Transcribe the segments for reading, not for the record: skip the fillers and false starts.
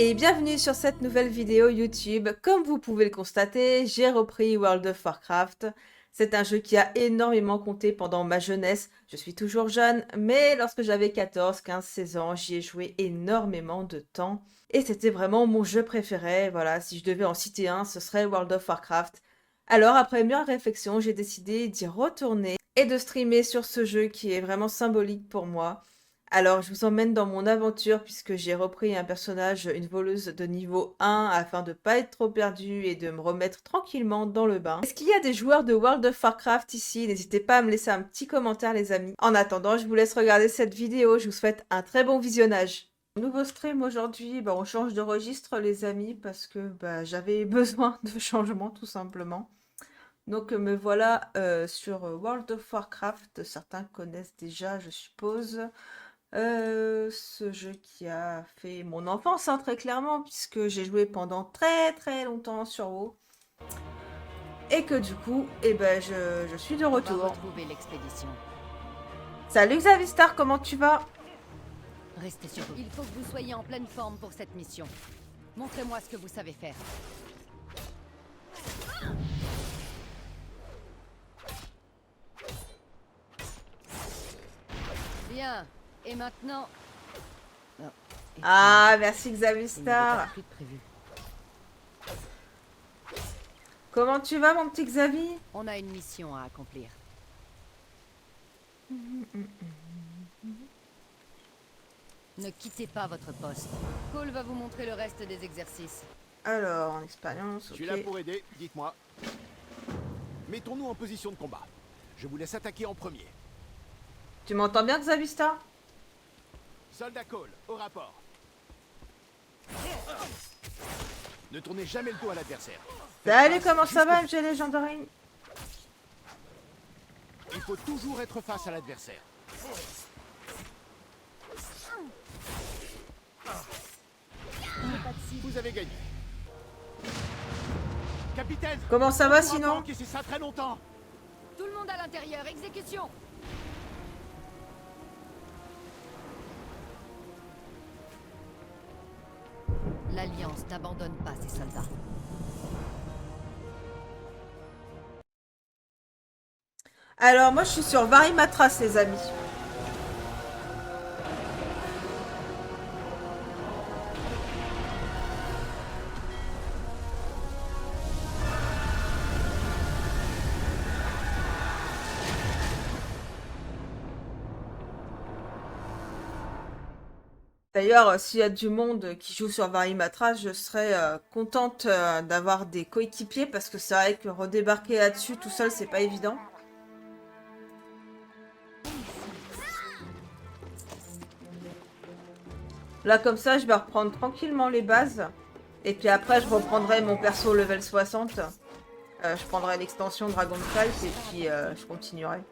et bienvenue sur cette nouvelle vidéo YouTube. Comme vous pouvez le constater, j'ai repris World of Warcraft. C'est un jeu qui a énormément compté pendant ma jeunesse. Je suis toujours jeune, mais lorsque j'avais 14, 15, 16 ans, j'y ai joué énormément de temps. Et c'était vraiment mon jeu préféré. Voilà, si je devais en citer un, ce serait World of Warcraft. Alors, après mûre réflexion, j'ai décidé d'y retourner et de streamer sur ce jeu qui est vraiment symbolique pour moi. Alors, je vous emmène dans mon aventure puisque j'ai repris un personnage, une voleuse de niveau 1 afin de ne pas être trop perdue et de me remettre tranquillement dans le bain. Est-ce qu'il y a des joueurs de World of Warcraft ici? N'hésitez pas à me laisser un petit commentaire les amis. En attendant, je vous laisse regarder cette vidéo. Je vous souhaite un très bon visionnage. Nouveau stream aujourd'hui, on change de registre les amis parce que j'avais besoin de changement tout simplement. Donc me voilà sur World of Warcraft. Certains connaissent déjà, je suppose. Ce jeu qui a fait mon enfance, hein, très clairement, puisque j'ai joué pendant très très longtemps sur WoW. Et que du coup, je suis de retour. Retrouver l'expédition. Salut Xavistar, comment tu vas? Restez sur vous. Il faut que vous soyez en pleine forme pour cette mission. Montrez-moi ce que vous savez faire. Bien. Et maintenant... Oh, Ah, merci il n'y avait Xavistar. pas plus de prévu. Comment tu vas mon petit Xavi? On a une mission à accomplir. Ne quittez pas votre poste. Cole va vous montrer le reste des exercices. Alors, en expérience, Je suis là ok. pour aider, dites-moi. Mettons-nous en position de combat. Je vous laisse attaquer en premier. Tu m'entends bien Xavistar? Soldat Cole, au rapport. Ne tournez jamais le dos à l'adversaire. Salut, comment ça va MG Legendary? Il faut toujours être face à l'adversaire. Vous avez gagné. Capitaine! Comment ça va on pourra sinon? pas encaisser ça très longtemps. Tout le monde à l'intérieur, exécution! L'Alliance n'abandonne pas ses soldats. Alors, moi je suis sur Varimatras les amis. D'ailleurs, s'il y a du monde qui joue sur Varimatras, je serais contente d'avoir des coéquipiers parce que c'est vrai que redébarquer là-dessus tout seul, c'est pas évident. Là, comme ça, je vais reprendre tranquillement les bases. Et puis après, je reprendrai mon perso level 60. Je prendrai l'extension Dragonflight et puis je continuerai.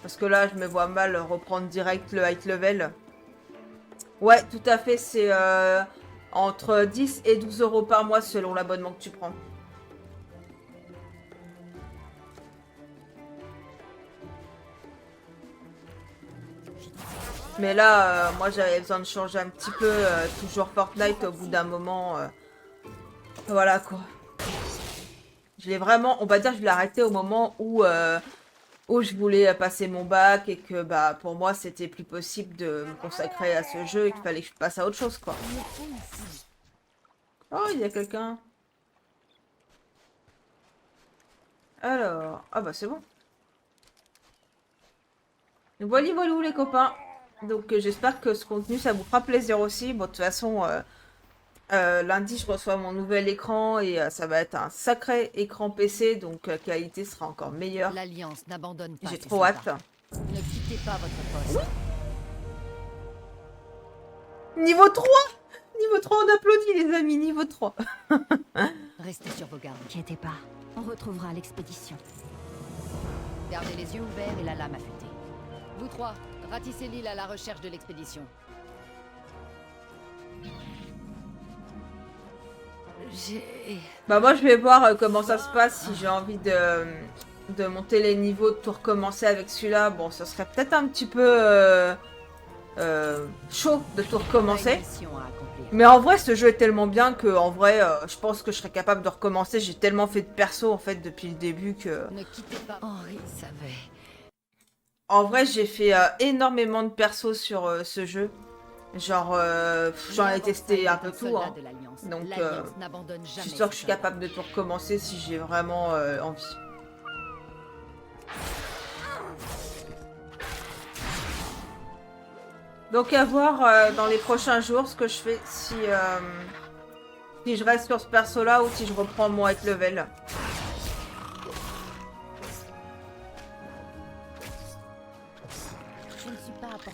Parce que là, je me vois mal reprendre direct le high level. Ouais, tout à fait, c'est entre 10 et 12 € par mois selon l'abonnement que tu prends. Mais là, moi j'avais besoin de changer un petit peu, toujours Fortnite au bout d'un moment. Voilà quoi. Je l'ai vraiment, on va dire, je l'ai arrêté au moment où je voulais passer mon bac et que pour moi c'était plus possible de me consacrer à ce jeu et qu'il fallait que je passe à autre chose quoi. Oh, il y a quelqu'un. Alors, ah bah c'est bon. Voilà, voilà les copains. Donc j'espère que ce contenu ça vous fera plaisir aussi. Bon de toute façon, lundi je reçois mon nouvel écran et ça va être un sacré écran PC donc la qualité sera encore meilleure. L'Alliance n'abandonne pas J'ai ses trop hâte. soldats. Ne quittez pas votre poste. Niveau 3! Niveau 3, on applaudit les amis, niveau 3. Restez sur vos gardes. N'inquiétez pas, on retrouvera l'expédition. Gardez les yeux ouverts et la lame affûtée. Vous trois, ratissez l'île à la recherche de l'expédition. Moi je vais voir comment ça se passe si j'ai envie de monter les niveaux, de tout recommencer avec celui-là. Bon, ça serait peut-être un petit peu chaud de tout On a une recommencer. mission à accomplir. Mais en vrai, ce jeu est tellement bien que, en vrai, je pense que je serais capable de recommencer. J'ai tellement fait de perso en fait depuis le début que, Ne quittez pas. Henri savait. en vrai, j'ai fait énormément de persos sur ce jeu. Genre, j'en ai testé un peu tout, hein. Donc, je suis sûre que je suis capable de tout recommencer si j'ai vraiment envie. Donc à voir dans les prochains jours ce que je fais si je reste sur ce perso là ou si je reprends mon high level. Je ne suis pas à portée.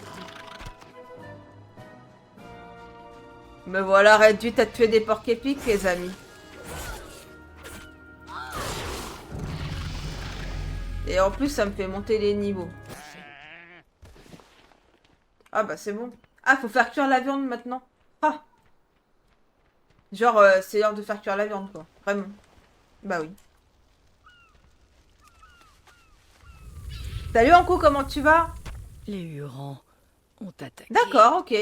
Me voilà réduite à tuer des porcs épiques, les amis. Et en plus, ça me fait monter les niveaux. Ah bah c'est bon. Ah, faut faire cuire la viande maintenant. Ah. Genre, c'est l'heure de faire cuire la viande, quoi. Vraiment. Bah oui. Salut Anko, comment tu vas? Les Hurons ont attaqué. D'accord, ok.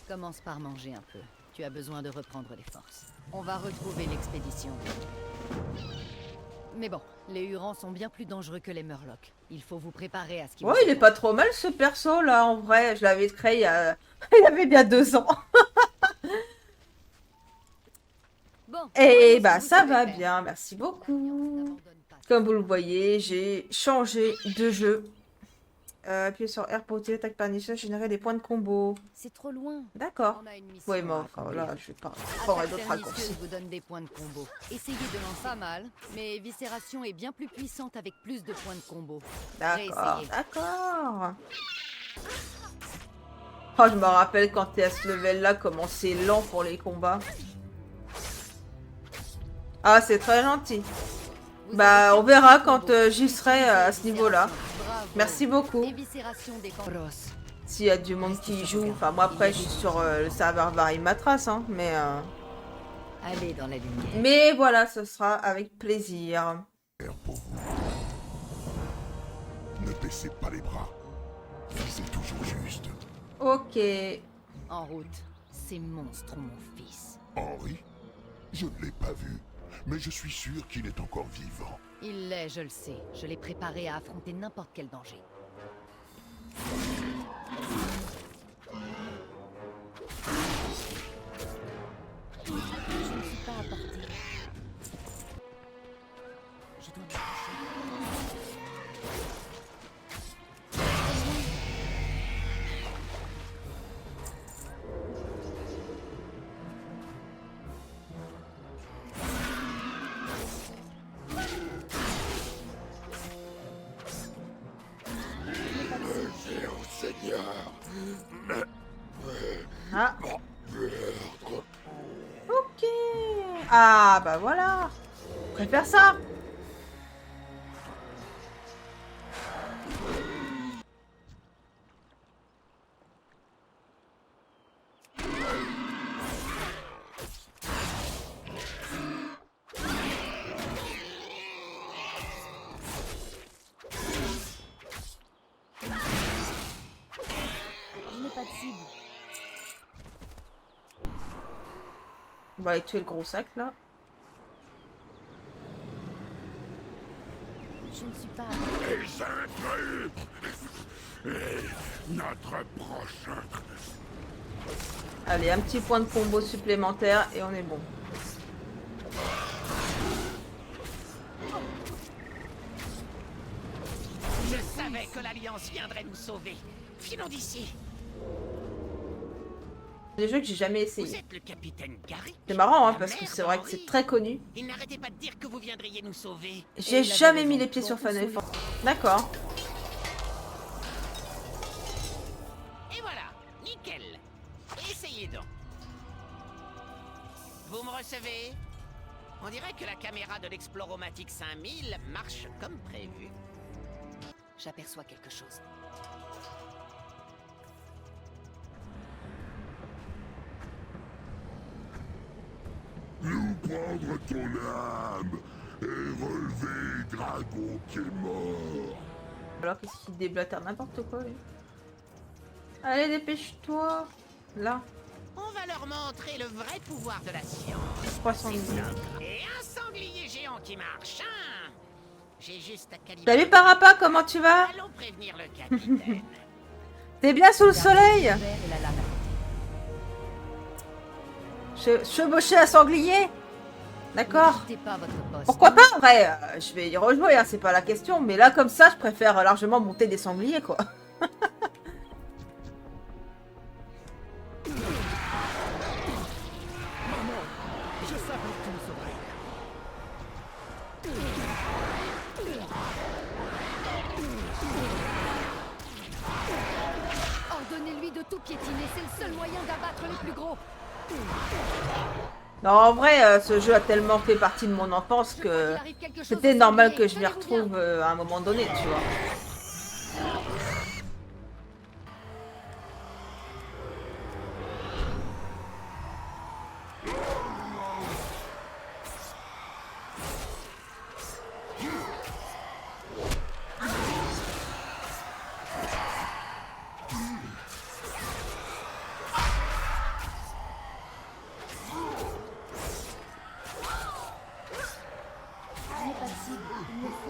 Commence par manger un peu. Tu as besoin de reprendre les forces. On va retrouver l'expédition. Mais bon, les Hurons sont bien plus dangereux que les Murlocs. Il faut vous préparer à ce qui Ouais, vous il est attend. pas trop mal ce perso là, en vrai. Je l'avais créé il y a... il avait bien 2 ans. Bon, Et voyons bah ce que vous ça savez va faire. bien, merci La viande beaucoup. n'abandonne pas. Comme vous le voyez, j'ai changé de jeu. Appuyez sur R pour utiliser l'attaque pernicieuse, générer des points de combo. C'est trop loin. D'accord. On a une mission Ouais, mais à enfin accomplir. là, je vais pas prendre Attaque d'autres pernicieuse raccourcis. vous donne des points de combo. Essayez de lancer pas mal, mais Viscération est bien plus puissante avec plus de points de combo. D'accord, Réessayez. d'accord. Oh, je me rappelle quand t'es à ce level là, comment c'est lent pour les combats. Ah, c'est très gentil. Vous Bah, avez on verra quatre quand points de combo. j'y serai à ce niveau-là. Bravo. Merci beaucoup. Éviscération des camps. S'il y a du monde qui joue, enfin moi après je suis sur le serveur Varimatras, hein, Allez dans la lumière. mais voilà, ce sera avec plaisir. Pour vous. Ne baissez pas les bras. Visez toujours juste. Ok. En route. Ces monstres ont mon fils. Henri? Je ne l'ai pas vu, mais je suis sûr qu'il est encore vivant. Il l'est, je le sais. Je l'ai préparé à affronter n'importe quel danger. Je ne suis pas à portée. Je dois me coucher. Ah. Ok. Ah bah voilà. Je préfère ça. Je n'ai pas de cible. On va aller tuer le gros sac là. Je ne suis pas à Les intrus! Et notre prochain. Allez, un petit point de combo supplémentaire et on est bon. Je savais que l'Alliance viendrait nous sauver. Filons d'ici. C'est des jeux que j'ai jamais Vous essayé. êtes le capitaine Garrick. C'est marrant hein, La parce que mère c'est vrai que d'Henri. c'est très connu. Il n'arrêtait pas de dire que vous viendriez nous sauver. J'ai il avait jamais raison. mis les pieds sur Final Fantasy. D'accord. Et voilà, nickel. Essayez donc. Vous me recevez? On dirait que la caméra de l'Exploromatic 5000 marche comme prévu. J'aperçois quelque chose. Nous prendre ton âme et relever Dragon qui est mort. Alors qu'est-ce qu'il déblatère n'importe quoi lui. Allez, dépêche-toi. Là, On va leur montrer le vrai pouvoir de la science. 300 000. Et un sanglier géant qui marche, hein. J'ai juste à calibrer. Salut Parappa, comment tu vas? Allons prévenir le capitaine. T'es bien sous le soleil? Gardez les yeux ouverts et la lame affûtée. Chevaucher un sanglier? D'accord. Ne quittez pas votre poste. Pourquoi pas, en vrai, je vais y rejouer, hein, c'est pas la question. Mais là, comme ça, je préfère largement monter des sangliers, quoi. Je savais que tu me sauverais. Ordonnez-lui de tout piétiner, c'est le seul moyen d'abattre les plus gros. Non, en vrai, ce jeu a tellement fait partie de mon enfance Je crois que qu'il arrive quelque chose c'était au normal sanglier. que je m'y Tenez-vous bien. retrouve à un moment donné, tu vois.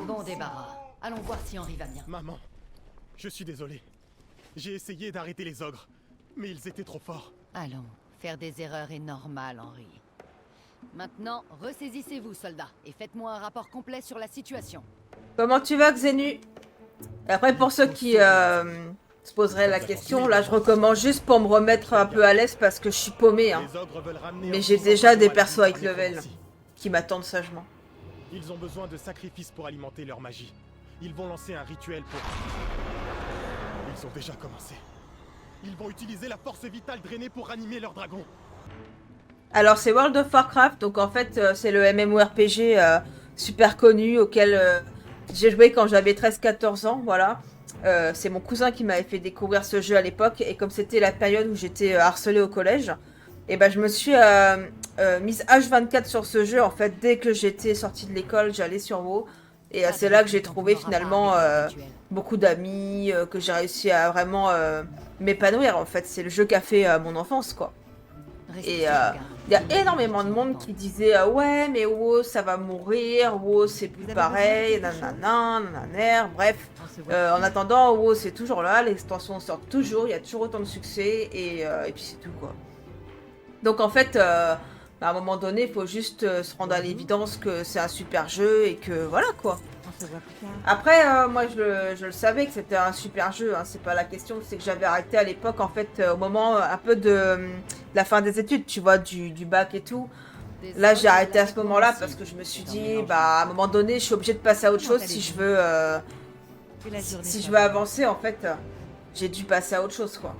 Bon débarras. Allons voir si Henri va bien. Maman, je suis désolé. J'ai essayé d'arrêter les ogres, mais ils étaient trop forts. Allons, faire des erreurs est normal, Henri. Maintenant, ressaisissez-vous, soldats, et faites-moi un rapport complet sur la situation. Comment tu vas, Xenu? Et après, pour ceux qui se poseraient la question, là, je recommence juste pour me remettre un peu à l'aise parce que je suis paumée, hein, Les ogres veulent ramener mais un j'ai puissant déjà des dragon persos à avec level. nécromancie. qui m'attendent sagement. Ils ont besoin de sacrifices pour alimenter leur magie. Ils vont lancer un rituel pour... Ils ont déjà commencé. Ils vont utiliser la force vitale drainée pour ranimer leur dragon. Alors c'est World of Warcraft, donc en fait c'est le MMORPG super connu auquel j'ai joué quand j'avais 13-14 ans, voilà. C'est mon cousin qui m'avait fait découvrir ce jeu à l'époque, et comme c'était la période où j'étais harcelée au collège, et ben je me suis mise H24 sur ce jeu. En fait, dès que j'étais sortie de l'école, j'allais sur WoW, et c'est là que j'ai trouvé finalement beaucoup d'amis, que j'ai réussi à vraiment m'épanouir. En fait, c'est le jeu qui a fait mon enfance, quoi. Et il y a énormément de monde qui disait ouais mais WoW ça va mourir, WoW c'est plus pareil, nanana, nananer, bref. En attendant, WoW c'est toujours là, les extensions sortent toujours, il y a toujours autant de succès, et puis c'est tout, quoi. Donc en fait, à un moment donné, il faut juste se rendre à l'évidence que c'est un super jeu et que voilà, quoi. Après, moi je le savais que c'était un super jeu, hein, c'est pas la question, c'est que j'avais arrêté à l'époque, en fait, au moment un peu de la fin des études, tu vois, du bac et tout. Là j'ai arrêté à ce moment-là parce que je me suis dit, bah à un moment donné, je suis obligée de passer à autre chose si je veux, si je veux avancer, en fait, j'ai dû passer à autre chose, quoi.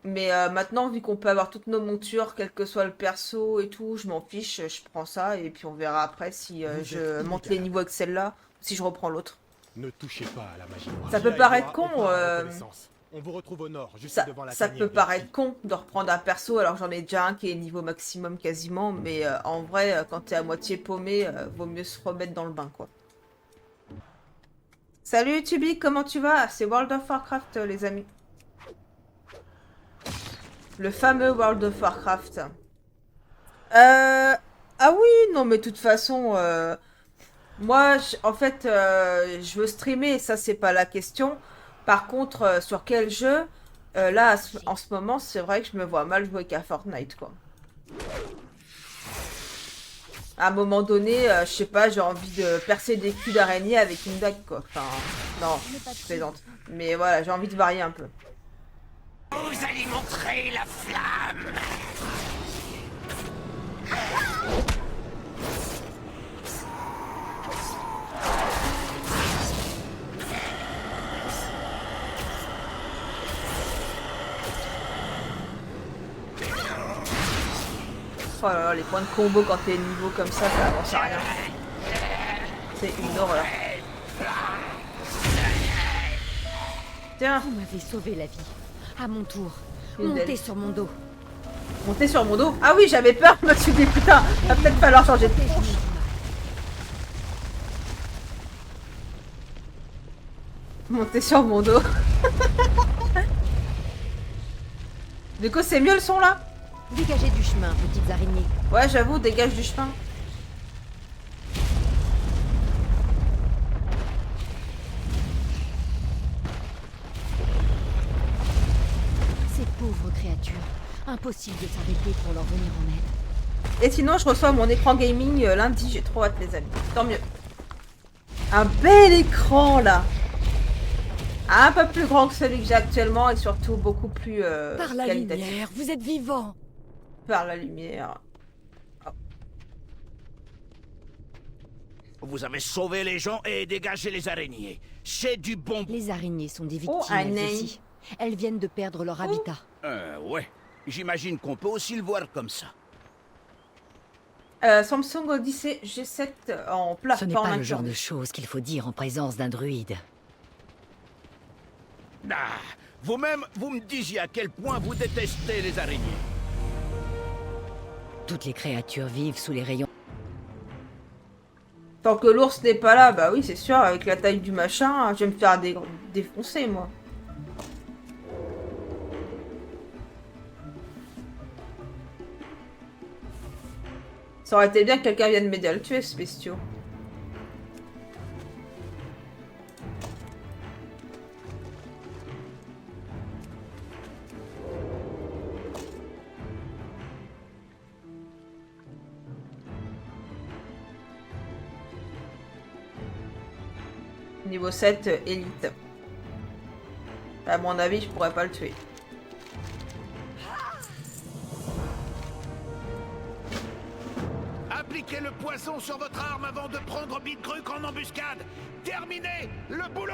Mais maintenant, vu qu'on peut avoir toutes nos montures, quel que soit le perso et tout, je m'en fiche, je prends ça et puis on verra après si je monte les niveaux avec celle-là, ou si je reprends l'autre. Ne touchez pas à la magie noire. Ça peut J'irai paraître voir con, au point de reconnaissance. On vous retrouve au nord, juste devant la Ça tanière peut de paraître Loki. con de reprendre un perso alors j'en ai déjà un qui est niveau maximum quasiment, mais en vrai, quand t'es à moitié paumé, vaut mieux se remettre dans le bain, quoi. Salut Tubi, comment tu vas? C'est World of Warcraft, les amis. Le fameux World of Warcraft. Ah oui, non mais de toute façon, moi, en fait, je veux streamer, ça c'est pas la question. Par contre, sur quel jeu? Là, en ce moment, c'est vrai que je me vois mal jouer qu'à Fortnite, quoi. À un moment donné, je sais pas, j'ai envie de percer des culs d'araignée avec une dague, quoi. Enfin, non, je plaisante. Mais voilà, j'ai envie de varier un peu. Vous allez montrer la flamme. Oh là là, les points de combo quand t'es niveau comme ça avance à rien. C'est une horreur. Tiens, Vous m'avez sauvé la vie. À mon tour, Une montez belle. sur mon dos. monter sur mon dos. Ah oui, j'avais peur, je me suis dit putain, va peut-être falloir changer de tronche. Monter sur mon dos. Du coup, c'est mieux le son là? Dégagez du chemin, petites araignées. Ouais, j'avoue, dégage du chemin. Ces pauvres créatures. Impossible de s'arrêter pour leur venir en aide. Et sinon, je reçois mon écran gaming lundi. J'ai trop hâte, les amis. Tant mieux. Un bel écran là. Un peu plus grand que celui que j'ai actuellement et surtout beaucoup plus Par la qualitatif. lumière, vous êtes vivant. Par la lumière. Vous avez sauvé les gens et dégagé les araignées. C'est du bon... Les araignées sont des victimes, Oh, un elles nain. aussi. Elles viennent de perdre leur habitat. Ouais. J'imagine qu'on peut aussi le voir comme ça. Samsung Odyssey G7 en plat. Ce n'est en pas le interne. genre de choses qu'il faut dire en présence d'un druide. Ah, vous-même, vous me disiez à quel point vous détestez les araignées. Toutes les créatures vivent sous les rayons. Tant que l'ours n'est pas là, bah oui, c'est sûr, avec la taille du machin, je vais me faire défoncer, moi. Ça aurait été bien que quelqu'un vienne m'aider à le tuer, ce bestiau. Niveau 7, élite. À mon avis, je pourrais pas le tuer. Appliquez le poison sur votre arme avant de prendre Bitgruc en embuscade. Terminez le boulot.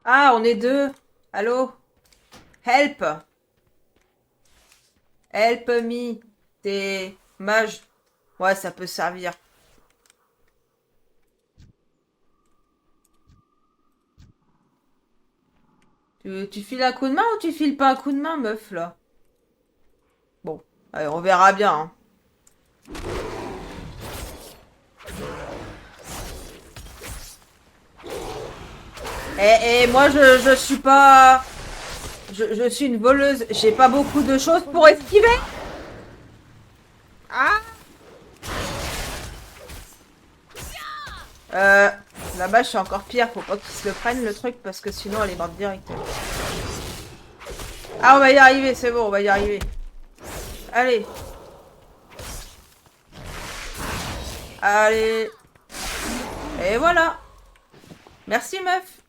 Ah, on est deux. Allô? Help! Help me. T'es mage. Ouais, ça peut servir. Tu files un coup de main ou tu files pas un coup de main, meuf, là? Bon, allez, on verra bien, hein. Moi, je suis pas... Je suis une voleuse. J'ai pas beaucoup de choses pour esquiver. Ah! Là-bas, je suis encore pire. Faut pas qu'ils se le prennent, le truc, parce que sinon, elle est morte direct. Ah, on va y arriver, c'est bon, on va y arriver. Allez. Allez. Et voilà. Merci, meuf.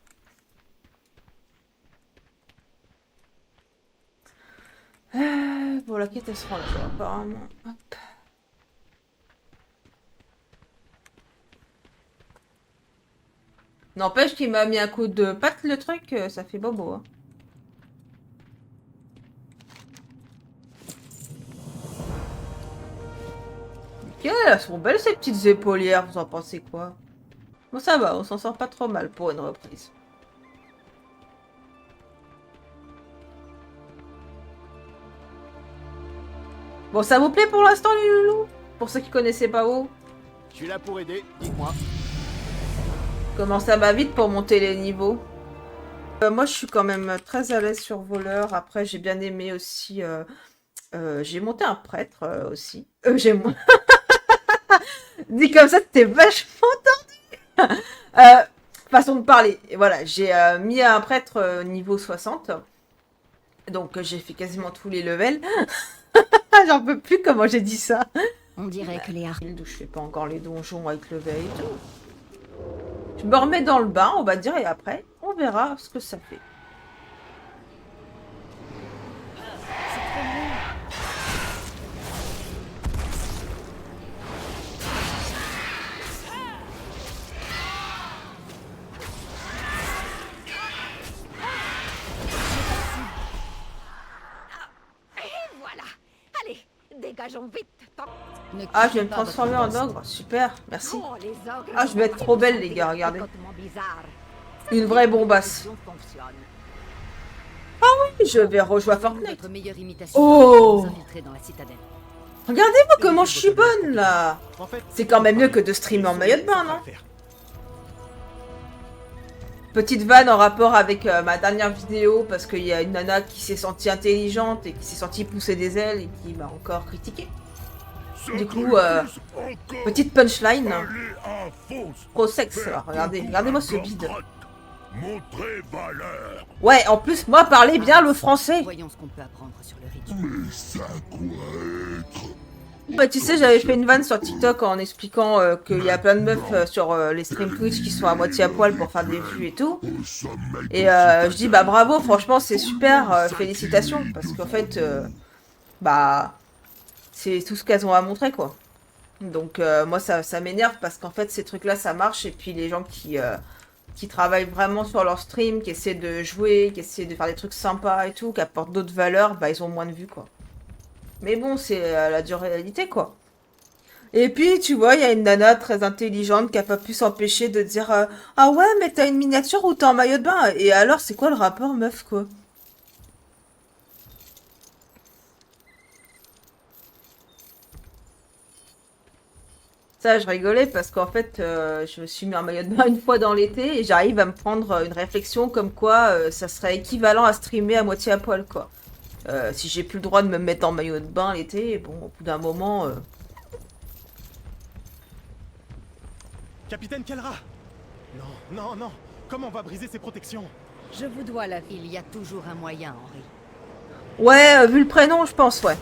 Bon, la quête, elle se rend là, apparemment. Hop. N'empêche qu'il m'a mis un coup de patte, le truc, ça fait bobo. Hein. Ok, elles sont belles ces petites épaulières, vous en pensez quoi? Bon, ça va, on s'en sort pas trop mal pour une reprise. Bon, ça vous plaît pour l'instant, les loulous? Pour ceux qui connaissaient pas WoW? Je suis là pour aider, dites-moi. Comment ça va vite pour monter les niveaux? Moi, je suis quand même très à l'aise sur voleur. Après, j'ai bien aimé aussi... j'ai monté un prêtre aussi. J'ai... Dit comme ça, t'es vachement tendu. Façon de parler. Et voilà, j'ai mis un prêtre niveau 60. Donc, j'ai fait quasiment tous les levels. J'en peux plus comment j'ai dit ça. On dirait que les Je fais pas encore les donjons avec le veille et tout. Je me remets dans le bain, on va dire, et après, on verra ce que ça fait. Dégageons vite. Ah, je vais me transformer en ogre. Super, merci. Ah, je vais être trop belle, les gars, regardez. Une vraie bombasse. Ah je vais rejouer à Fortnite. Votre meilleure imitation. Oh. Vous infiltrer dans la citadelle. Regardez-moi comment je suis bonne, là. En fait, C'est quand même mieux que de streamer en maillot de bain, non? Petite vanne en rapport avec ma dernière vidéo, parce qu'il y a une nana qui s'est sentie intelligente et qui s'est sentie pousser des ailes et qui m'a encore critiqué. Du coup, petite punchline. Pro sexe, alors, regardez-moi ce bide. Montrez valeur. Ouais, en plus, moi, parlez bien le français. Voyons ce qu'on peut apprendre sur le rituel. Mais ça doit être... Bah, tu sais, j'avais fait une vanne sur TikTok en expliquant qu'il y a plein de meufs sur les streams Twitch qui sont à moitié à poil pour faire des vues et tout. Et je dis, bah bravo, franchement, c'est super, félicitations. Parce qu'en fait, bah, c'est tout ce qu'elles ont à montrer, quoi. Donc, moi, ça m'énerve parce qu'en fait, ces trucs-là, ça marche. Et puis, les gens qui travaillent vraiment sur leur stream, qui essaient de jouer, qui essaient de faire des trucs sympas et tout, qui apportent d'autres valeurs, bah, ils ont moins de vues, quoi. Mais bon, c'est la dure réalité, quoi. Et puis, tu vois, il y a une nana très intelligente qui a pas pu s'empêcher de dire ah ouais, mais t'as une miniature ou t'es en maillot de bain? Et alors, c'est quoi le rapport, meuf, quoi? Ça, je rigolais parce qu'en fait, je me suis mis en maillot de bain une fois dans l'été et j'arrive à me prendre une réflexion comme quoi ça serait équivalent à streamer à moitié à poil, quoi. Si j'ai plus le droit de me mettre en maillot de bain l'été, bon, au bout d'un moment... Capitaine Kelra. Non, non, non. Comment on va briser ces protections? Je vous dois la vie. Il y a toujours un moyen, Henri. Ouais, vu le prénom, je pense, ouais.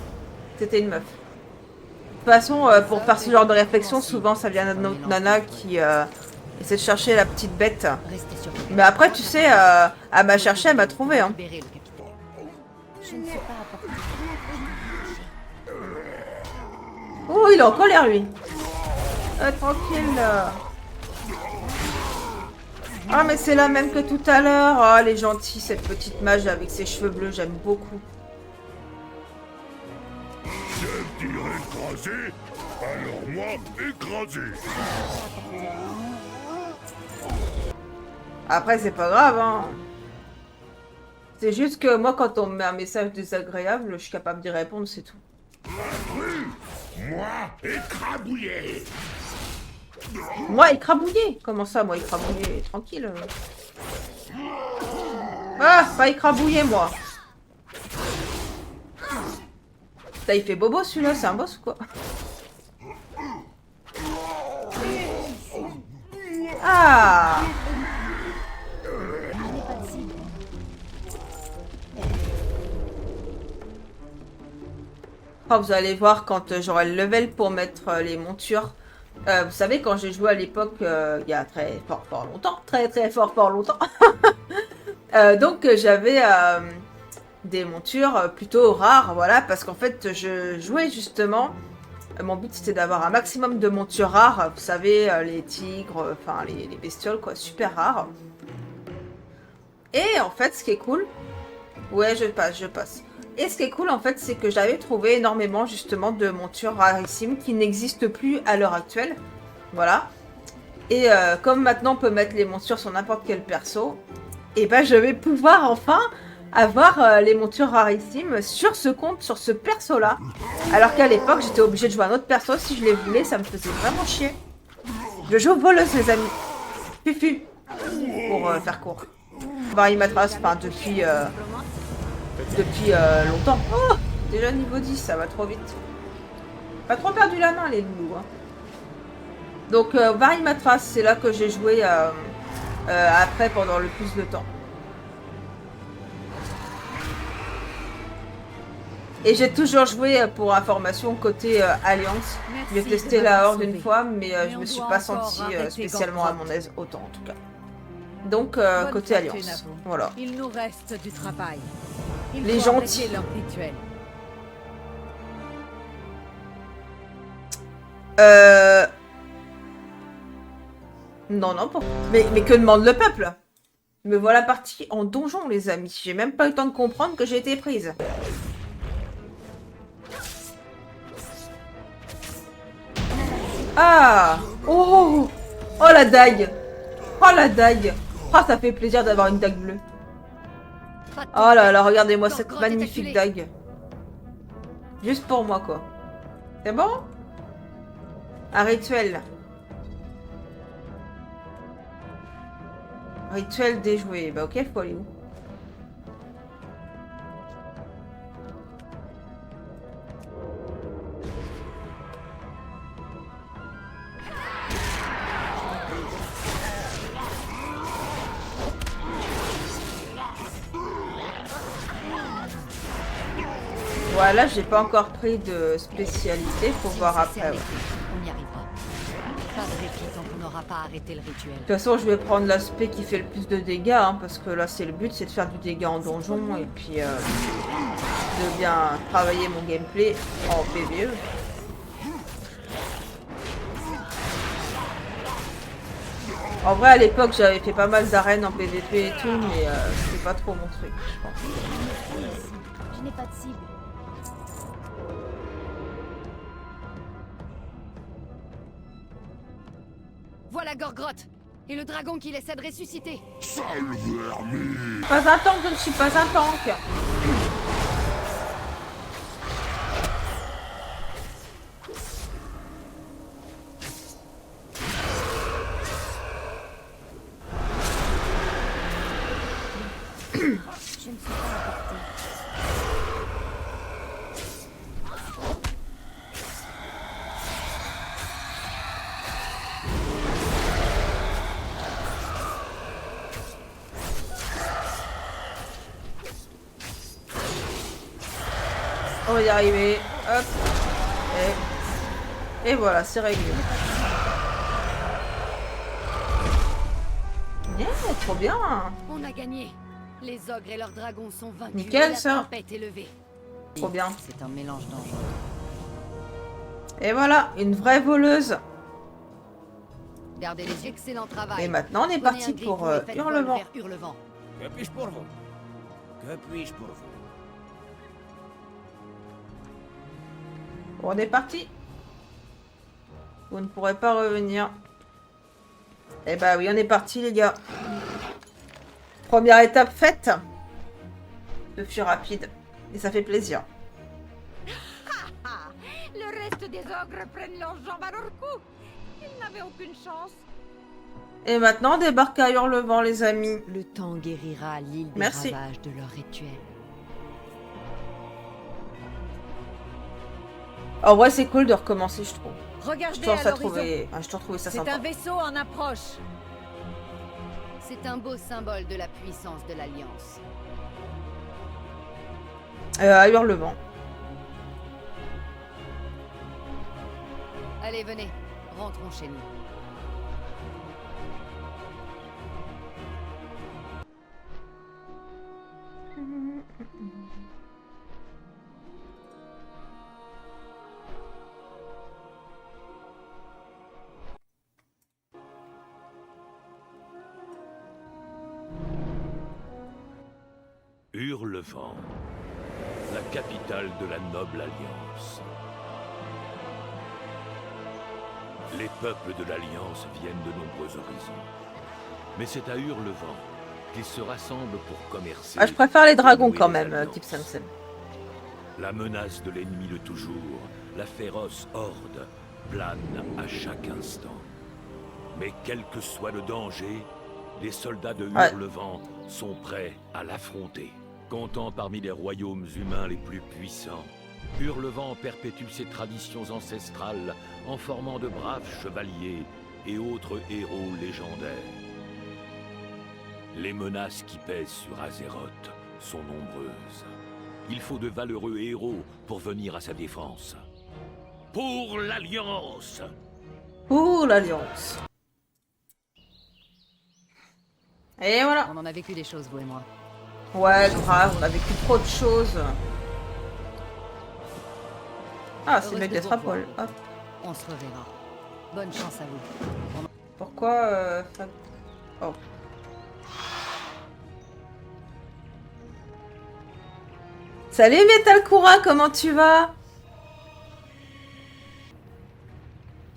C'était une meuf. De toute façon, pour faire ce genre de réflexion, souvent ça vient d'un autre nana qui essaie de chercher la petite bête. Restez sur Mais après, tu sais, elle m'a cherché, elle m'a trouvé, hein. libérer le capitaine. Je ne sais pas apporter. Oh, il est en colère, lui. Tranquille. Ah, mais c'est la même que tout à l'heure. Oh, elle est gentille, cette petite mage avec ses cheveux bleus, j'aime beaucoup. J'aime dire écraser, alors moi, écraser. Après, c'est pas grave, hein. C'est juste que moi, quand on me met un message désagréable, je suis capable d'y répondre, c'est tout. Moi, écrabouiller. Moi, écrabouiller. Comment ça, moi, écrabouiller? Tranquille. Ah, pas écrabouiller, moi. Putain, il fait bobo, celui-là. C'est un boss ou quoi? Ah. Oh, vous allez voir quand j'aurai le level pour mettre les montures. Vous savez, quand j'ai joué à l'époque, il y a très fort longtemps, très fort longtemps. Donc j'avais des montures plutôt rares, voilà, parce qu'en fait je jouais justement. Mon but c'était d'avoir un maximum de montures rares, vous savez, les tigres, enfin les bestioles quoi, super rares. Et en fait, ce qui est cool, ouais, je passe. Et ce qui est cool en fait, c'est que j'avais trouvé énormément justement de montures rarissimes qui n'existent plus à l'heure actuelle. Voilà. Et comme maintenant on peut mettre les montures sur n'importe quel perso, et ben je vais pouvoir enfin avoir les montures rarissimes sur ce compte, sur ce perso là. Alors qu'à l'époque j'étais obligée de jouer un autre perso si je les voulais, ça me faisait vraiment chier. Je joue voleuse les amis. Fufu. Pour faire court. Bah il m'attrape depuis longtemps. Oh, déjà niveau 10, ça va trop vite. Pas trop perdu la main les loulous. Hein. Donc Varie Matras, c'est là que j'ai joué après pendant le plus de temps. Et j'ai toujours joué pour information côté Alliance. J'ai testé la Horde une fois, mais je me suis pas sentie spécialement à mon aise autant en tout cas. Donc côté Alliance. Voilà. Il nous reste du travail. Les gentils. Leur rituel. Non, mais que demande le peuple? Me voilà partie en donjon, les amis. J'ai même pas eu le temps de comprendre que j'ai été prise. Ah! Oh! Oh la dague! Oh la dague! Oh, ça fait plaisir d'avoir une dague bleue. Pas de Oh là temps. là, regardez-moi cette Gorgrotte est magnifique acculée. dague. Juste pour moi, quoi. C'est bon? Un rituel. Rituel déjoué. Bah ok, faut aller où? Voilà, j'ai pas encore pris de spécialité, faut Si voir on se après. serre Ouais. les coudes, on y arrivera. Pas de répit tant qu'on n'aura pas arrêté le rituel. De toute façon, je vais prendre l'aspect qui fait le plus de dégâts, hein, parce que là, c'est le but, c'est de faire du dégât en donjon, et puis de bien travailler mon gameplay en PvE. En vrai, à l'époque, j'avais fait pas mal d'arènes en PvP et tout, mais c'était pas trop mon truc, je pense. Je n'ai pas de cible. Voilà Gorgrotte et le dragon qui essaie de ressusciter. Sale vermine! Pas un tank, je ne suis pas un tank. Je ne suis pas emportée. On va y arriver. Hop. Et voilà, c'est réglé. Yeah, trop bien. On a gagné. Les ogres et leurs dragons sont vaincus. Nickel, et la ça. tempête est levée. Trop bien. C'est un mélange dangereux. Et voilà, une vraie voleuse. Gardez les excellent travail. Et maintenant, on est Prenez parti un griffe pour et faites vol Hurlevent. vers Hurlevent. Que puis-je pour vous? Que puis-je pour vous? On est parti. Vous ne pourrez pas revenir. Eh bah oui, on est parti, les gars. Première étape faite. Ce fut rapide. Et ça fait plaisir. Le reste des ogres prennent leurs jambes à leur cou. Ils n'avaient aucune chance. Et maintenant, on débarque à Hurlevent, les amis. Le temps guérira l'île des Merci. ravages de leur rituel. En vrai, c'est cool de recommencer, je trouve. Je Regardez pense à à l'horizon. trouver... je trouve ça C'est sympa. un vaisseau en approche. C'est un beau symbole de la puissance de l'Alliance. À Hurlevent. Allez, venez. Rentrons chez nous. Hurlevent, la capitale de la noble alliance. Les peuples de l'Alliance viennent de nombreux horizons. Mais c'est à Hurlevent qu'ils se rassemblent pour commercer. Ah, je préfère les dragons et quand nouer même, les alliances. type Samson. La menace de l'ennemi de toujours, la féroce horde, plane à chaque instant. Mais quel que soit le danger, les soldats de Ouais. Hurlevent sont prêts à l'affronter. Comptant parmi les royaumes humains les plus puissants, Hurlevent perpétue ses traditions ancestrales en formant de braves chevaliers et autres héros légendaires. Les menaces qui pèsent sur Azeroth sont nombreuses. Il faut de valeureux héros pour venir à sa défense. Pour l'Alliance! Pour l'Alliance. Et voilà. On en a vécu des choses, vous et moi. Ouais, grave, on a vécu trop de choses. Ah, c'est Heureuse le de vous Gastrapol. revoir. Hop. On se reverra. Bonne chance à vous. Pourquoi Oh. Salut Metalkura, comment tu vas?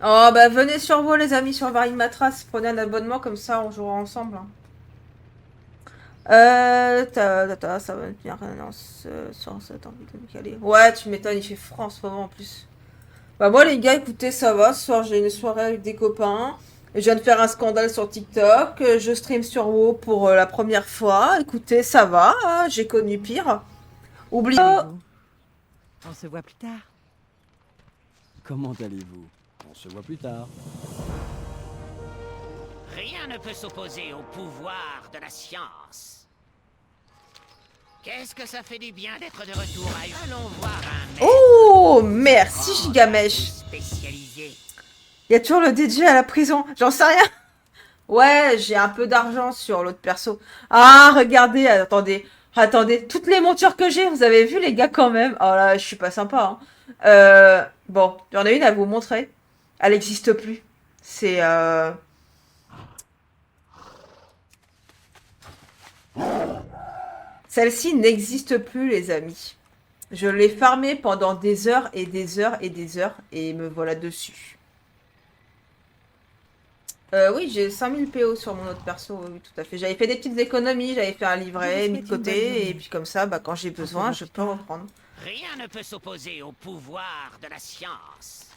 Oh bah venez sur vous les amis sur Varin Matras, prenez un abonnement comme ça on jouera ensemble. Hein. Ça va tenir sans cette envie de me caler. Ouais, tu m'étonnes, il fait froid en ce moment en plus. Bah moi les gars, écoutez, ça va. Ce soir j'ai une soirée avec des copains. Je viens de faire un scandale sur TikTok. Je stream sur WoW pour la première fois. Écoutez, ça va. Hein, j'ai connu pire. Oubliez. On se voit plus tard. Comment allez-vous? On se voit plus tard. Rien ne peut s'opposer au pouvoir de la science. Qu'est-ce que ça fait du bien d'être de retour à... Allons voir un maître. Oh, merci Gigamesh. Spécialisé. Il y a toujours le DJ à la prison. J'en sais rien. Ouais, j'ai un peu d'argent sur l'autre perso. Ah, regardez, attendez. Attendez, toutes les montures que j'ai, vous avez vu les gars quand même. Oh là, je suis pas sympa. Hein. Bon, j'en ai une à vous montrer. Elle n'existe plus. C'est... Celle-ci n'existe plus, les amis. Je l'ai farmée pendant des heures et des heures et des heures. Et me voilà dessus. Oui, j'ai 5000 PO sur mon autre perso, oui, tout à fait. J'avais fait des petites économies, j'avais fait un livret, mis de côté, et puis comme ça, bah, quand j'ai besoin, je peux reprendre. Rien ne peut s'opposer au pouvoir de la science.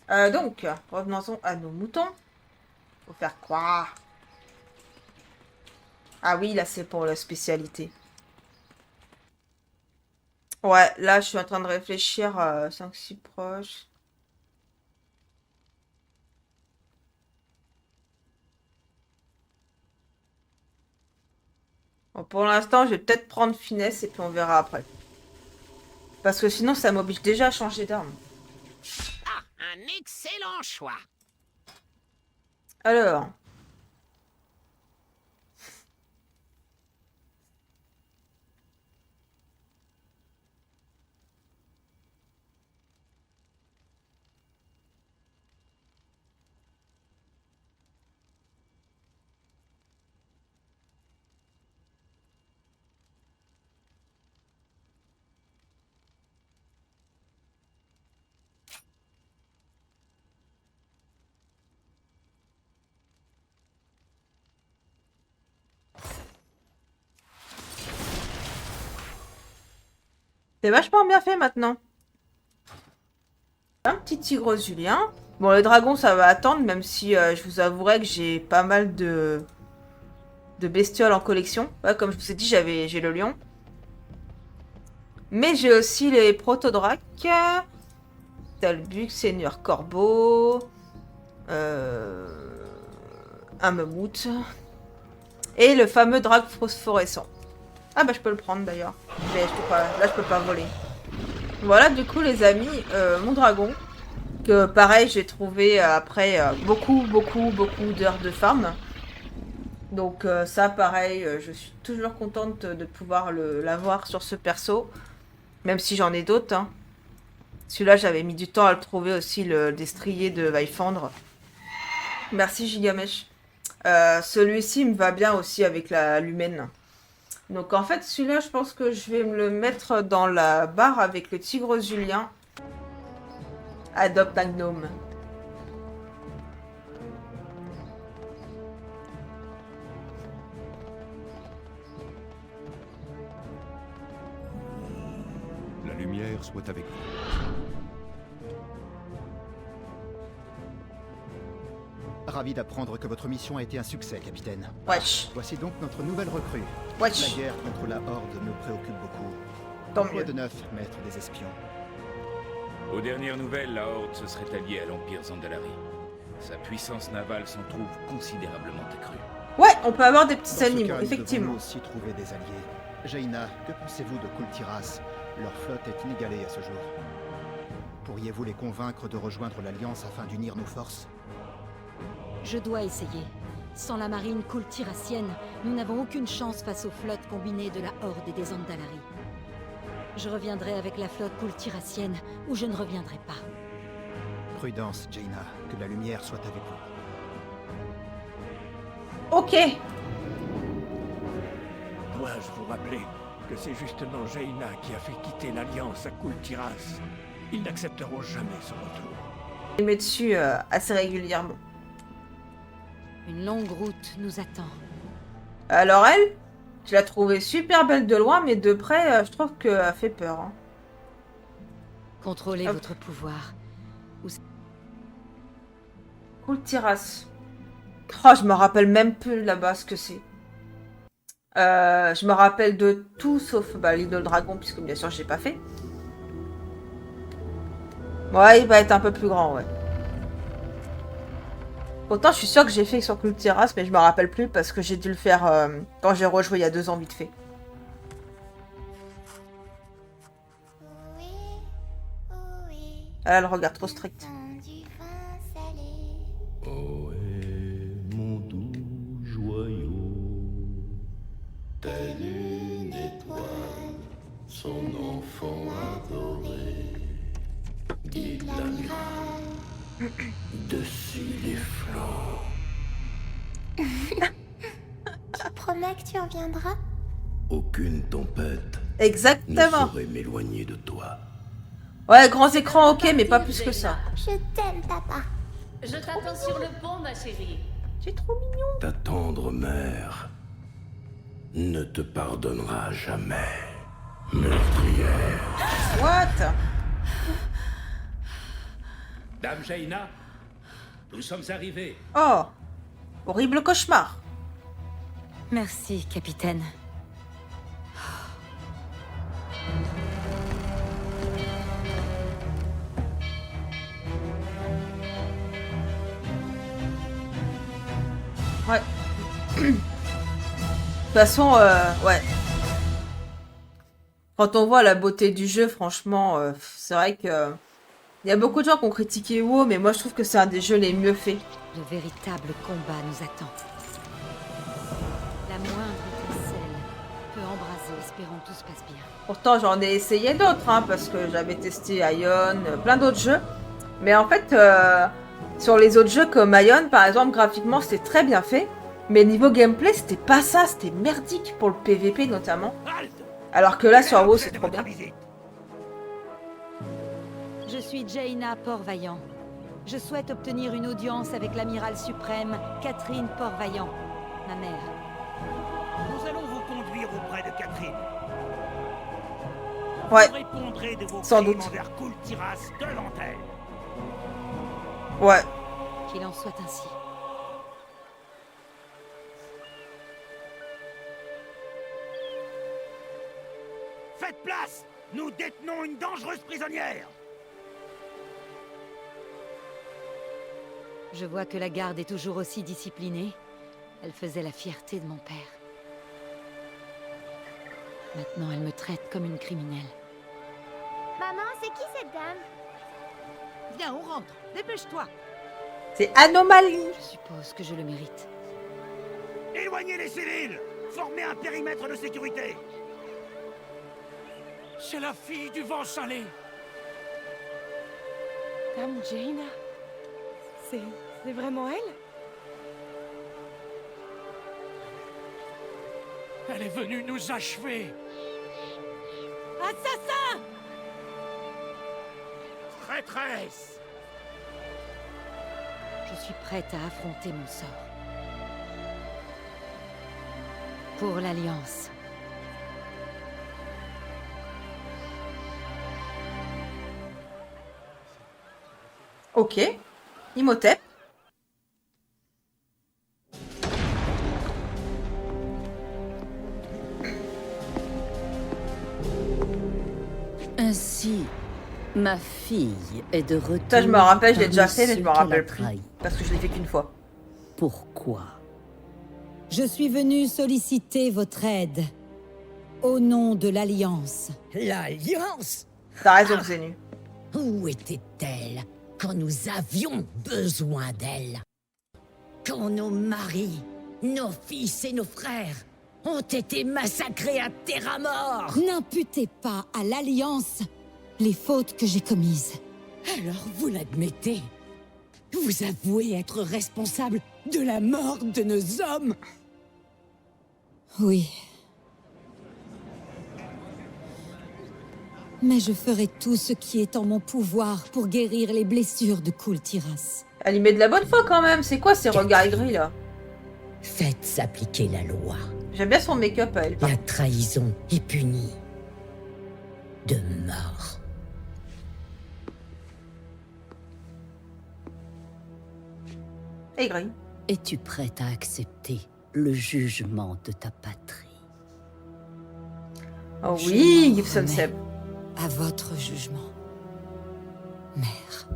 Donc, revenons-en à nos moutons. Faut faire quoi? Ah oui, là, c'est pour la spécialité. Ouais, là, je suis en train de réfléchir à 5-6 proches. Bon, pour l'instant, je vais peut-être prendre finesse et puis on verra après. Parce que sinon, ça m'oblige déjà à changer d'arme. Ah, un excellent choix. Alors. C'est vachement bien fait maintenant. Un petit tigre julien. Bon, le dragon, ça va attendre, même si je vous avouerai que j'ai pas mal de bestioles en collection. Ouais, comme je vous ai dit, j'ai le lion. Mais j'ai aussi les protodraques. Talbuk, Seigneur Corbeau. Un mammouth. Et le fameux drague phosphorescent. Ah bah je peux le prendre d'ailleurs. Mais là je peux pas voler. Voilà du coup les amis, mon dragon. Que pareil j'ai trouvé après beaucoup d'heures de farm. Donc ça pareil, je suis toujours contente de pouvoir l'avoir sur ce perso. Même si j'en ai d'autres. Hein. Celui-là j'avais mis du temps à le trouver aussi, le destrier de Vailfandre. Merci Gigamesh. Celui-ci me va bien aussi avec la lumène. Donc en fait celui-là je pense que je vais me le mettre dans la barre avec le tigre julien. Adopte un gnome. La lumière soit avec vous. Ravi d'apprendre que votre mission a été un succès, capitaine. Wesh. Voici donc notre nouvelle recrue. Wesh. La guerre contre la Horde nous préoccupe beaucoup. Tant Quoi mieux. de neuf, maître des espions? Aux dernières nouvelles, la Horde se serait alliée à l'Empire Zandalari. Sa puissance navale s'en trouve considérablement accrue. Ouais, on peut avoir des petits Dans ce animaux, cas, nous effectivement. devons aussi trouver des alliés. Jaina, que pensez-vous de Kultiras? Leur flotte est inégalée à ce jour. Pourriez-vous les convaincre de rejoindre l'Alliance afin d'unir nos forces? Je dois essayer. Sans la marine kultirassienne, nous n'avons aucune chance face aux flottes combinées de la Horde et des Andalari. Je reviendrai avec la flotte kultirassienne, ou je ne reviendrai pas. Prudence, Jaina, que la lumière soit avec vous. Ok. Dois-je vous rappeler que c'est justement Jaina qui a fait quitter l'Alliance à Kultiras? Ils n'accepteront jamais son retour. Je mets dessus assez régulièrement. Une longue route nous attend. Alors elle, je la trouvais super belle de loin, mais de près, je trouve qu'elle fait peur. Hein. Contrôlez Hop. votre pouvoir. Kultiras. Oh, je me rappelle même plus là-bas ce que c'est. Je me rappelle de tout sauf l'île dragon, puisque bien sûr j'ai pas fait. Ouais, il va être un peu plus grand, ouais. Autant je suis sûre que j'ai fait sur Kultiras, mais je me rappelle plus parce que j'ai dû le faire quand j'ai rejoué il y a 2 ans vite fait. Elle regarde trop strict. Mon doux joyau, tel une étoile, son enfant adoré, dit l'amiral, dessus les flancs. Tu promets que tu reviendras? Aucune tempête Exactement. ne saurait m'éloigner de toi. Ouais, grands écrans, ok, mais pas plus que ça. Je t'aime, papa. Je t'attends sur le pont, ma chérie. C'est trop mignon. Ta tendre mère ne te pardonnera jamais, meurtrière. What? Dame Jaina, nous sommes arrivés. Oh, horrible cauchemar. Merci, capitaine. Ouais. De toute façon, ouais. Quand on voit la beauté du jeu, franchement, c'est vrai que... Il y a beaucoup de gens qui ont critiqué WoW, mais moi je trouve que c'est un des jeux les mieux faits. Le véritable combat nous attend. La moindre étincelle peut embraser, espérons que tout se passe bien. Pourtant, j'en ai essayé d'autres, hein, parce que j'avais testé Ion, plein d'autres jeux. Mais en fait, sur les autres jeux comme Ion, par exemple, graphiquement, c'était très bien fait. Mais niveau gameplay, c'était pas ça, c'était merdique pour le PVP notamment. Alors que là, sur WoW, c'est trop bien. Je suis Jaina Port-Vaillant. Je souhaite obtenir une audience avec l'amiral suprême Catherine Port-Vaillant, ma mère. Nous allons vous conduire auprès de Catherine. Ouais, Vous répondrez de vos sans crimes doute. envers Kultiras devant elle. Ouais. Qu'il en soit ainsi. Faites place! Nous détenons une dangereuse prisonnière! Je vois que la garde est toujours aussi disciplinée. Elle faisait la fierté de mon père. Maintenant, elle me traite comme une criminelle. Maman, c'est qui cette dame? Viens, on rentre. Dépêche-toi. C'est Anomalie. Je suppose que je le mérite. Éloignez les civils! Formez un périmètre de sécurité! C'est la fille du vent salé! Dame Jaina. C'est vraiment elle? Elle est venue nous achever! Assassin! Traîtresse! Je suis prête à affronter mon sort. Pour l'Alliance. Ok. Imhotep. Ainsi, ma fille est de retour. Ça, je me rappelle, je l'ai déjà fait, mais je me parmi ceux rappelle qu'elle a plus. trahis. Parce que je l'ai fait qu'une fois. Pourquoi? Je suis venue solliciter votre aide. Au nom de l'Alliance. L'Alliance? T'as raison, Xenu. Où était-elle quand nous avions besoin d'elle? Quand nos maris, nos fils et nos frères ont été massacrés à terre à mort? N'imputez pas à l'Alliance les fautes que j'ai commises. Alors vous l'admettez? Vous avouez être responsable de la mort de nos hommes? Oui. Mais je ferai tout ce qui est en mon pouvoir pour guérir les blessures de Kultiras. Elle y met de la bonne foi quand même. C'est quoi ces regards aigris là? Faites appliquer la loi. J'aime bien son make-up à elle. La trahison est punie de mort. Aigri. Es-tu prête à accepter le jugement de ta patrie? Oh oui, Gibson remets Seb. À votre jugement, mère.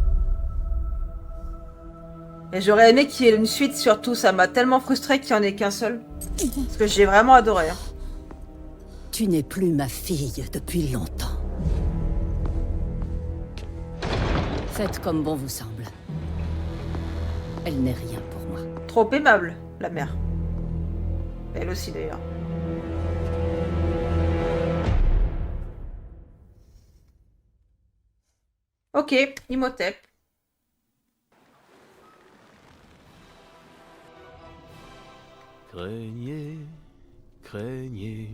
Et j'aurais aimé qu'il y ait une suite surtout, ça m'a tellement frustré qu'il n'y en ait qu'un seul. Parce que j'ai vraiment adoré. Hein. Tu n'es plus ma fille depuis longtemps. Faites comme bon vous semble. Elle n'est rien pour moi. Trop aimable, la mère. Elle aussi d'ailleurs. Ok, Imhotep. Craignez, craignez,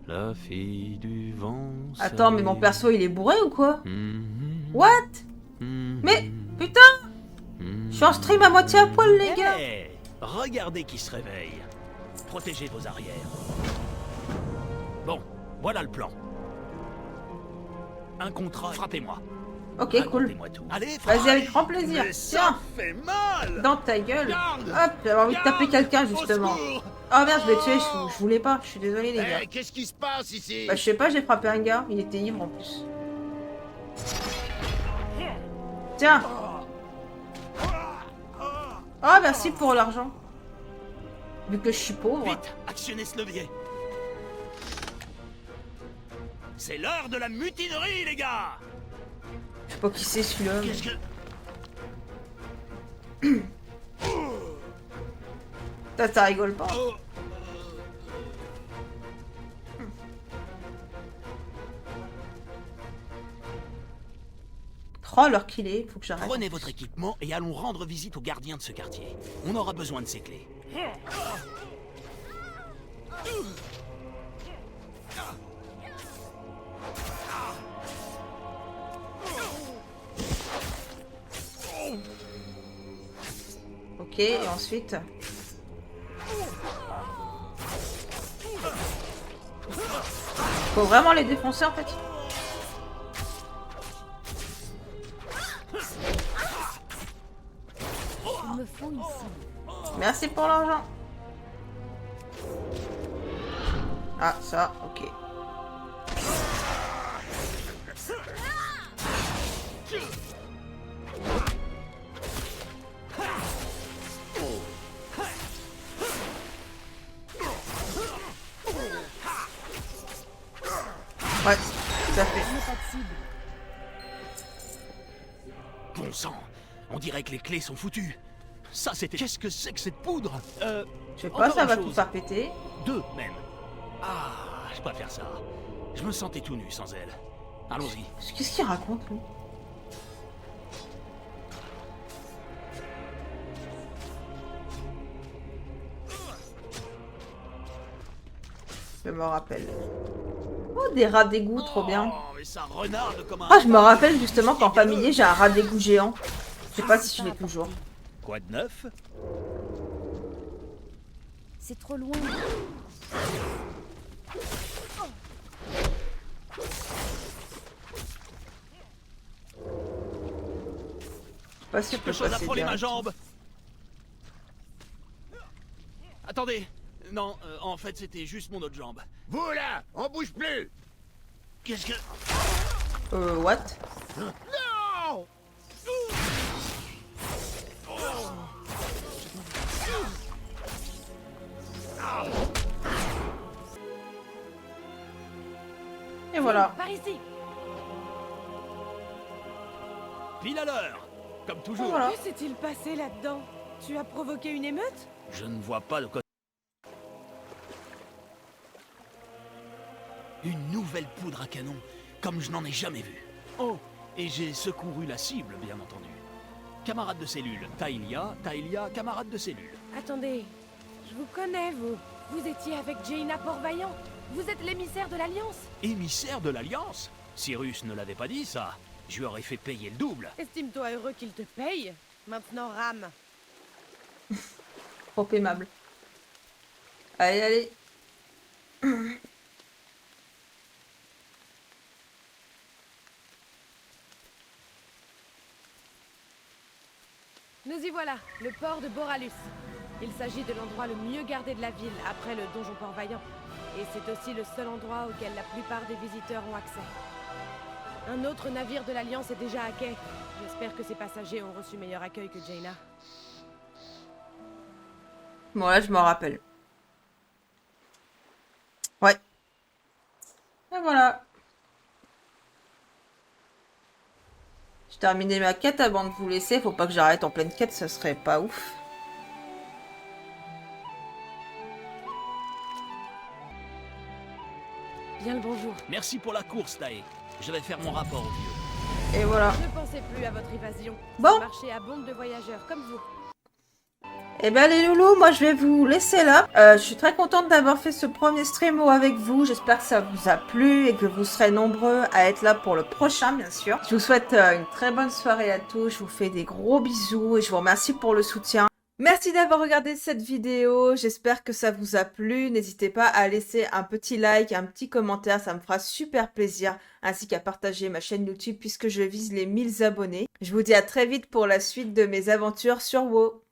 la fille du vent. Attends, mais mon perso il est bourré ou quoi? What? Mais putain! Je suis en stream à moitié à poil, les gars! Hey, regardez qui se réveille. Protégez vos arrières. Bon, voilà le plan. Un contrat, frappez-moi. Ok, cool. Racontez-moi tout. Allez, Vas-y, avec grand plaisir. Mais ça Tiens, fait mal. dans ta gueule. Garde. Hop, j'avais envie de taper quelqu'un justement. secours. Oh merde, je l'ai tué, je voulais pas. Je suis désolé, les gars. Eh, qu'est-ce qui se passe ici? Bah, je sais pas, j'ai frappé un gars. Il était ivre en plus. Tiens. Oh, merci pour l'argent. Vu que je suis pauvre. Vite, actionnez ce levier. C'est l'heure de la mutinerie, les gars. Je sais pas qui c'est celui-là. mais- Qu'est-ce que... Ça rigole pas. Oh, l'heure qu'il est, faut que j'arrête. Prenez votre équipement et allons rendre visite aux gardiens de ce quartier. On aura besoin de ces clés. Ok, et ensuite. Faut vraiment les défoncer en fait. Il me faut une cible. Merci pour l'argent. Ah, ça, ok. Ouais, tout à fait. Bon sang, on dirait que les clés sont foutues. Ça, c'était... Qu'est-ce que c'est que cette poudre? Je sais pas, encore ça une va chose. tout faire péter. Deux, même. Ah, je préfère ça. Je me sentais tout nu sans elle. Allons-y. Qu'est-ce qu'il raconte, lui? Je me rappelle. Oh, des rats d'égout, trop bien. Oh, mais ça renarde comme un... Ah, je me rappelle justement qu'en familier, j'ai un rat d'égout géant. Je sais pas si je l'ai toujours. Quoi de neuf? C'est trop loin. Pas si je peux Quelque chose a passer frôlé ma direct. jambe. Attendez. Non, en fait, c'était juste mon autre jambe. Vous là, on bouge plus. Qu'est-ce que... What? Non. Et voilà. Par ici. Pile à l'heure. Comme toujours. Voilà. Que s'est-il passé là-dedans? Tu as provoqué une émeute? Je ne vois pas de quoi... Une nouvelle poudre à canon, comme je n'en ai jamais vu. Oh, et j'ai secouru la cible, bien entendu. Camarade de cellule, Taïlia, camarade de cellule. Attendez, je vous connais, vous. Vous étiez avec Jaina Port-Vaillant. Vous êtes l'émissaire de l'Alliance. Émissaire de l'Alliance? Cyrus ne l'avait pas dit, ça. Je lui aurais fait payer le double. Estime-toi heureux qu'il te paye. Maintenant, rame. Trop aimable. Allez, allez. Nous y voilà, le port de Boralus. Il s'agit de l'endroit le mieux gardé de la ville, après le donjon Port-Vaillant. Et c'est aussi le seul endroit auquel la plupart des visiteurs ont accès. Un autre navire de l'Alliance est déjà à quai. J'espère que ses passagers ont reçu meilleur accueil que Jaina. Bon, là, je m'en rappelle. Ouais. Et voilà. J'ai terminé ma quête avant de vous laisser. Faut pas que j'arrête en pleine quête, ça serait pas ouf. Bien le bonjour. Merci pour la course, Tae. Je vais faire mon rapport au vieux. Et voilà. Ne pensez plus à votre évasion. Bon. Ce marché abonde de voyageurs comme vous. Eh ben les loulous, moi je vais vous laisser là. Je suis très contente d'avoir fait ce premier stream avec vous. J'espère que ça vous a plu et que vous serez nombreux à être là pour le prochain, bien sûr. Je vous souhaite une très bonne soirée à tous. Je vous fais des gros bisous et je vous remercie pour le soutien. Merci d'avoir regardé cette vidéo. J'espère que ça vous a plu. N'hésitez pas à laisser un petit like, un petit commentaire. Ça me fera super plaisir. Ainsi qu'à partager ma chaîne YouTube puisque je vise les 1000 abonnés. Je vous dis à très vite pour la suite de mes aventures sur WoW.